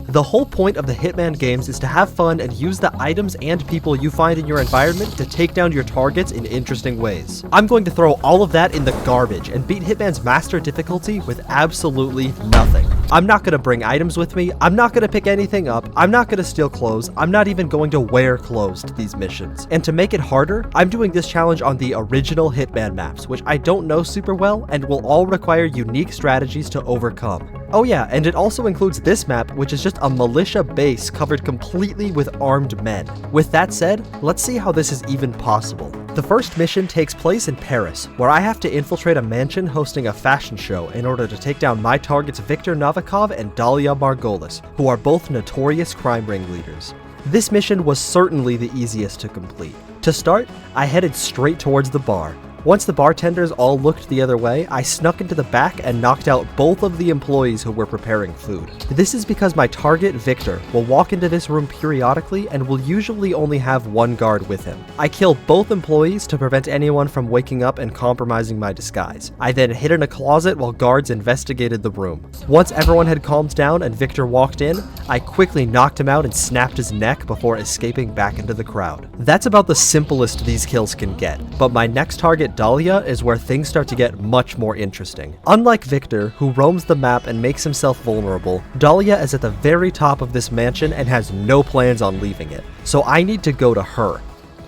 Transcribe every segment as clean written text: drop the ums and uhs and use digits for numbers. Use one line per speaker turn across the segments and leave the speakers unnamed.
The whole point of the Hitman games is to have fun and use the items and people you find in your environment to take down your targets in interesting ways. I'm going to throw all of that in the garbage and beat Hitman's master difficulty with absolutely nothing. I'm not going to bring items with me, I'm not going to pick anything up, I'm not going to steal clothes, I'm not even going to wear clothes to these missions. And to make it harder, I'm doing this challenge on the original Hitman maps, which I don't know super well and will all require unique strategies to overcome. Oh yeah, and it also includes this map, which is just a militia base covered completely with armed men. With that said, let's see how this is even possible. The first mission takes place in Paris, where I have to infiltrate a mansion hosting a fashion show in order to take down my targets Viktor Novikov and Dalia Margolis, who are both notorious crime ringleaders. This mission was certainly the easiest to complete. To start, I headed straight towards the bar. Once the bartenders all looked the other way, I snuck into the back and knocked out both of the employees who were preparing food. This is because my target, Victor, will walk into this room periodically and will usually only have one guard with him. I killed both employees to prevent anyone from waking up and compromising my disguise. I then hid in a closet while guards investigated the room. Once everyone had calmed down and Victor walked in, I quickly knocked him out and snapped his neck before escaping back into the crowd. That's about the simplest these kills can get, but my next target, Dalia, is where things start to get much more interesting. Unlike Victor, who roams the map and makes himself vulnerable, Dalia is at the very top of this mansion and has no plans on leaving it, so I need to go to her.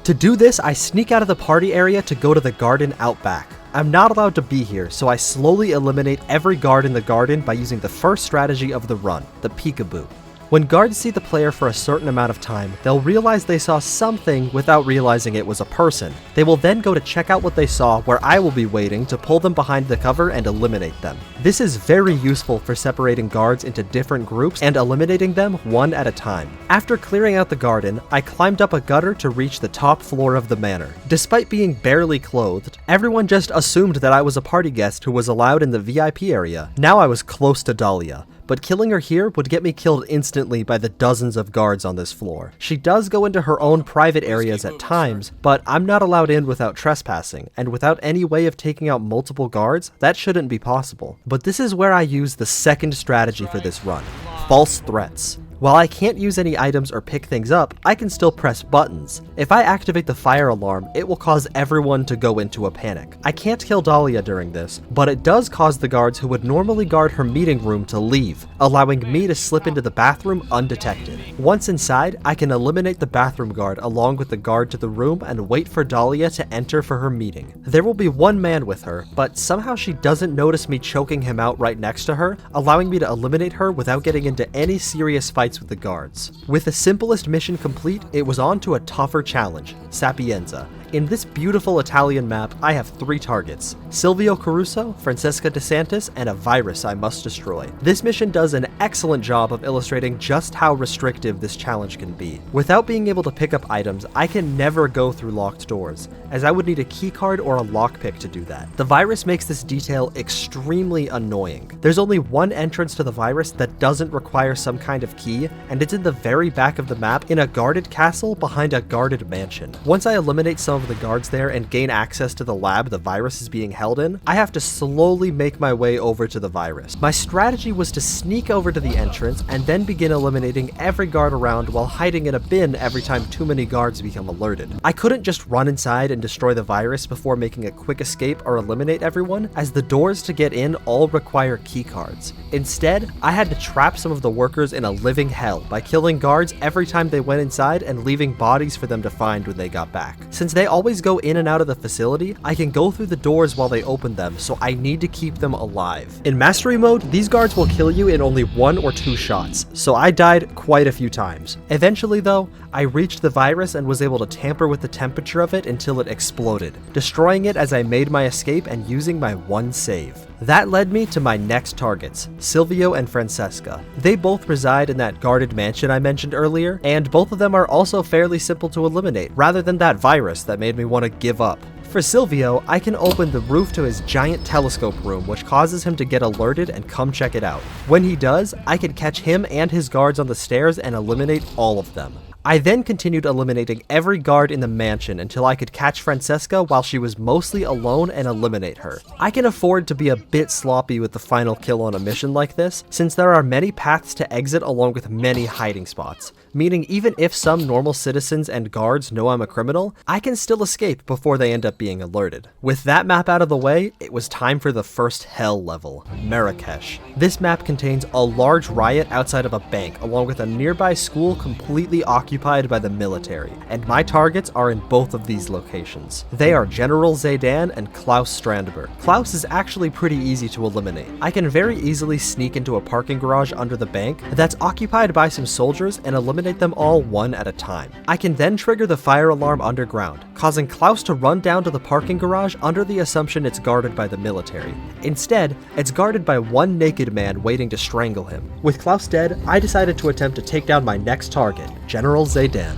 To do this, I sneak out of the party area to go to the garden out back. I'm not allowed to be here, so I slowly eliminate every guard in the garden by using the first strategy of the run, the peekaboo. When guards see the player for a certain amount of time, they'll realize they saw something without realizing it was a person. They will then go to check out what they saw, where I will be waiting to pull them behind the cover and eliminate them. This is very useful for separating guards into different groups and eliminating them one at a time. After clearing out the garden, I climbed up a gutter to reach the top floor of the manor. Despite being barely clothed, everyone just assumed that I was a party guest who was allowed in the VIP area. Now I was close to Dalia, but killing her here would get me killed instantly by the dozens of guards on this floor. She does go into her own private areas at times, but I'm not allowed in without trespassing, and without any way of taking out multiple guards, that shouldn't be possible. But this is where I use the second strategy for this run: false threats. While I can't use any items or pick things up, I can still press buttons. If I activate the fire alarm, it will cause everyone to go into a panic. I can't kill Dalia during this, but it does cause the guards who would normally guard her meeting room to leave, allowing me to slip into the bathroom undetected. Once inside, I can eliminate the bathroom guard along with the guard to the room and wait for Dalia to enter for her meeting. There will be one man with her, but somehow she doesn't notice me choking him out right next to her, allowing me to eliminate her without getting into any serious fights with the guards. With the simplest mission complete, it was on to a tougher challenge: Sapienza. In this beautiful Italian map, I have 3 targets: Silvio Caruso, Francesca DeSantis, and a virus I must destroy. This mission does an excellent job of illustrating just how restrictive this challenge can be. Without being able to pick up items, I can never go through locked doors, as I would need a keycard or a lockpick to do that. The virus makes this detail extremely annoying. There's only one entrance to the virus that doesn't require some kind of key, and it's in the very back of the map in a guarded castle behind a guarded mansion. Once I eliminate some of the guards there and gain access to the lab the virus is being held in, I have to slowly make my way over to the virus. My strategy was to sneak over to the entrance and then begin eliminating every guard around while hiding in a bin every time too many guards become alerted. I couldn't just run inside and destroy the virus before making a quick escape or eliminate everyone, as the doors to get in all require keycards. Instead, I had to trap some of the workers in a living hell by killing guards every time they went inside and leaving bodies for them to find when they got back. Since they always go in and out of the facility, I can go through the doors while they open them, so I need to keep them alive. In Mastery mode, these guards will kill you in only 1 or 2 shots, so I died quite a few times. Eventually though, I reached the virus and was able to tamper with the temperature of it until it exploded, destroying it as I made my escape and using my 1 save. That led me to my next targets, Silvio and Francesca. They both reside in that guarded mansion I mentioned earlier, and both of them are also fairly simple to eliminate, rather than that virus that made me want to give up. For Silvio, I can open the roof to his giant telescope room, which causes him to get alerted and come check it out. When he does, I can catch him and his guards on the stairs and eliminate all of them. I then continued eliminating every guard in the mansion until I could catch Francesca while she was mostly alone and eliminate her. I can afford to be a bit sloppy with the final kill on a mission like this, since there are many paths to exit along with many hiding spots, meaning even if some normal citizens and guards know I'm a criminal, I can still escape before they end up being alerted. With that map out of the way, it was time for the first hell level, Marrakesh. This map contains a large riot outside of a bank along with a nearby school completely occupied by the military, and my targets are in both of these locations. They are General Zaydan and Klaus Strandberg. Klaus is actually pretty easy to eliminate. I can very easily sneak into a parking garage under the bank that's occupied by some soldiers and eliminate them all one at a time. I can then trigger the fire alarm underground, causing Klaus to run down to the parking garage under the assumption it's guarded by the military. Instead, it's guarded by one naked man waiting to strangle him. With Klaus dead, I decided to attempt to take down my next target, General Zaydan.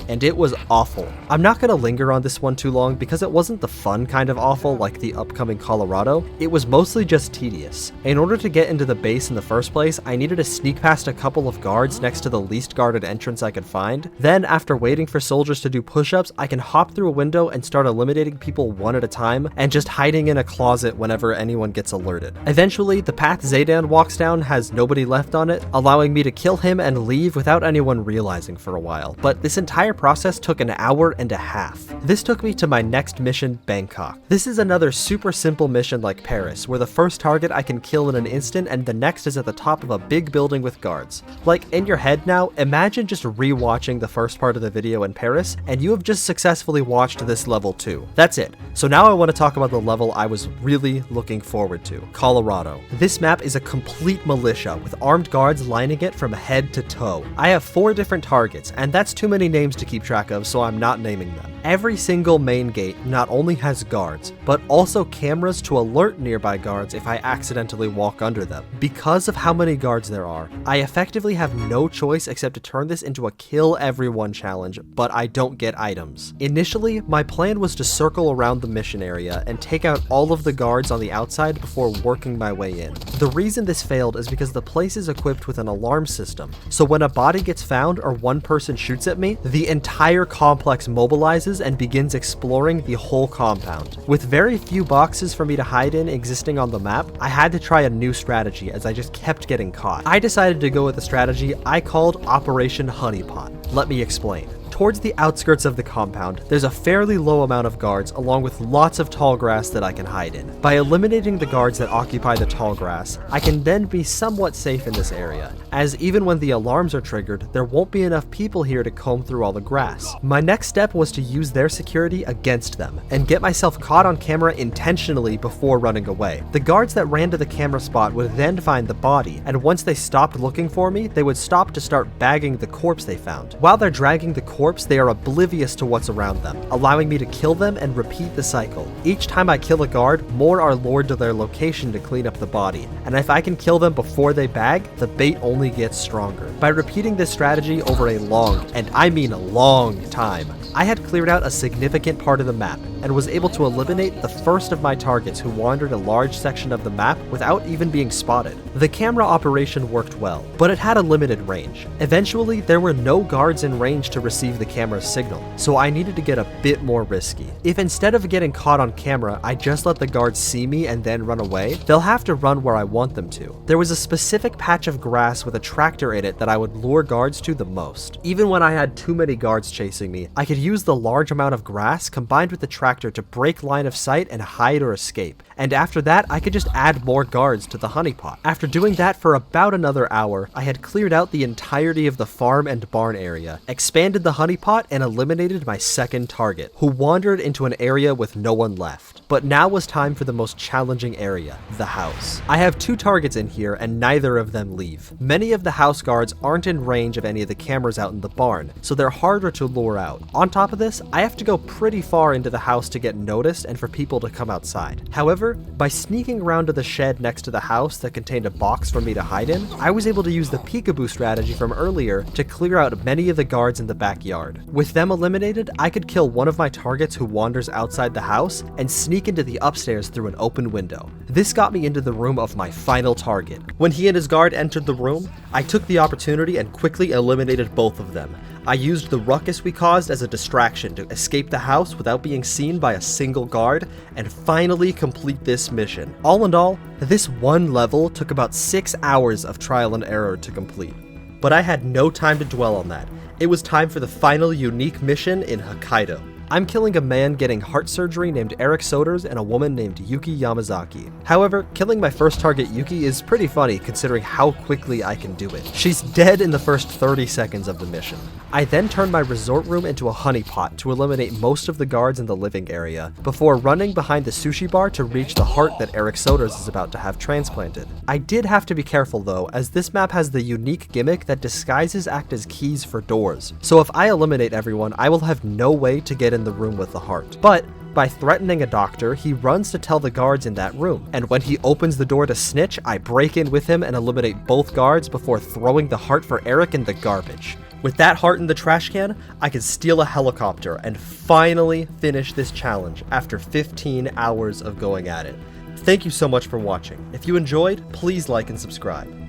And it was awful. I'm not gonna linger on this one too long because it wasn't the fun kind of awful like the upcoming Colorado, it was mostly just tedious. In order to get into the base in the first place, I needed to sneak past a couple of guards next to the least guarded entrance I could find. Then, after waiting for soldiers to do push-ups, I can hop through a window and start eliminating people one at a time and just hiding in a closet whenever anyone gets alerted. Eventually, the path Zaydan walks down has nobody left on it, allowing me to kill him and leave without anyone realizing for a while, but this entire process took an hour and a half. This took me to my next mission, Bangkok. This is another super simple mission like Paris, where the first target I can kill in an instant and the next is at the top of a big building with guards. Like, in your head now, imagine just rewatching the first part of the video in Paris, and you have just successfully watched this level too. That's it. So now I want to talk about the level I was really looking forward to, Colorado. This map is a complete militia with armed guards lining it from head to toe. I have 4 different targets, and that's too many names to keep track of, so I'm not naming them. Every single main gate not only has guards, but also cameras to alert nearby guards if I accidentally walk under them. Because of how many guards there are, I effectively have no choice except to turn this into a kill everyone challenge, but I don't get items. Initially, my plan was to circle around the mission area and take out all of the guards on the outside before working my way in. The reason this failed is because the place is equipped with an alarm system, so when a body gets found or one person shoots at me, the entire complex mobilizes and begins exploring the whole compound. With very few boxes for me to hide in existing on the map, I had to try a new strategy as I just kept getting caught. I decided to go with a strategy I called Operation Honeypot. Let me explain. Towards the outskirts of the compound, there's a fairly low amount of guards along with lots of tall grass that I can hide in. By eliminating the guards that occupy the tall grass, I can then be somewhat safe in this area, as even when the alarms are triggered, there won't be enough people here to comb through all the grass. My next step was to use their security against them, and get myself caught on camera intentionally before running away. The guards that ran to the camera spot would then find the body, and once they stopped looking for me, they would stop to start bagging the corpse they found. While they're dragging the corpse, they are oblivious to what's around them, allowing me to kill them and repeat the cycle. Each time I kill a guard, more are lured to their location to clean up the body, and if I can kill them before they bag, the bait only gets stronger. By repeating this strategy over a long, and I mean a long time, I had cleared out a significant part of the map, and was able to eliminate the first of my targets who wandered a large section of the map without even being spotted. The camera operation worked well, but it had a limited range. Eventually, there were no guards in range to receive the camera's signal, so I needed to get a bit more risky. If instead of getting caught on camera, I just let the guards see me and then run away, they'll have to run where I want them to. There was a specific patch of grass with a tractor in it that I would lure guards to the most. Even when I had too many guards chasing me, I could use the large amount of grass combined with the tractor to break line of sight and hide or escape. And after that, I could just add more guards to the honeypot. After doing that for about another hour, I had cleared out the entirety of the farm and barn area, expanded the honeypot, and eliminated my second target, who wandered into an area with no one left. But now was time for the most challenging area, the house. I have 2 targets in here and neither of them leave. Many of the house guards aren't in range of any of the cameras out in the barn, so they're harder to lure out. On top of this, I have to go pretty far into the house to get noticed and for people to come outside. However, by sneaking around to the shed next to the house that contained a box for me to hide in, I was able to use the peekaboo strategy from earlier to clear out many of the guards in the backyard. backyard. With them eliminated, I could kill one of my targets who wanders outside the house and sneak into the upstairs through an open window. This got me into the room of my final target. When he and his guard entered the room, I took the opportunity and quickly eliminated both of them. I used the ruckus we caused as a distraction to escape the house without being seen by a single guard, and finally complete this mission. All in all, this one level took about 6 hours of trial and error to complete. But I had no time to dwell on that. It was time for the final unique mission in Hokkaido. I'm killing a man getting heart surgery named Eric Soders and a woman named Yuki Yamazaki. However, killing my first target Yuki is pretty funny considering how quickly I can do it. She's dead in the first 30 seconds of the mission. I then turn my resort room into a honeypot to eliminate most of the guards in the living area, before running behind the sushi bar to reach the heart that Eric Soders is about to have transplanted. I did have to be careful though, as this map has the unique gimmick that disguises act as keys for doors. So if I eliminate everyone, I will have no way to get in the room with the heart. But by threatening a doctor, he runs to tell the guards in that room, and when he opens the door to snitch, I break in with him and eliminate both guards before throwing the heart for Eric in the garbage. With that heart in the trash can, I can steal a helicopter and finally finish this challenge after 15 hours of going at it. Thank you so much for watching. If you enjoyed, please like and subscribe.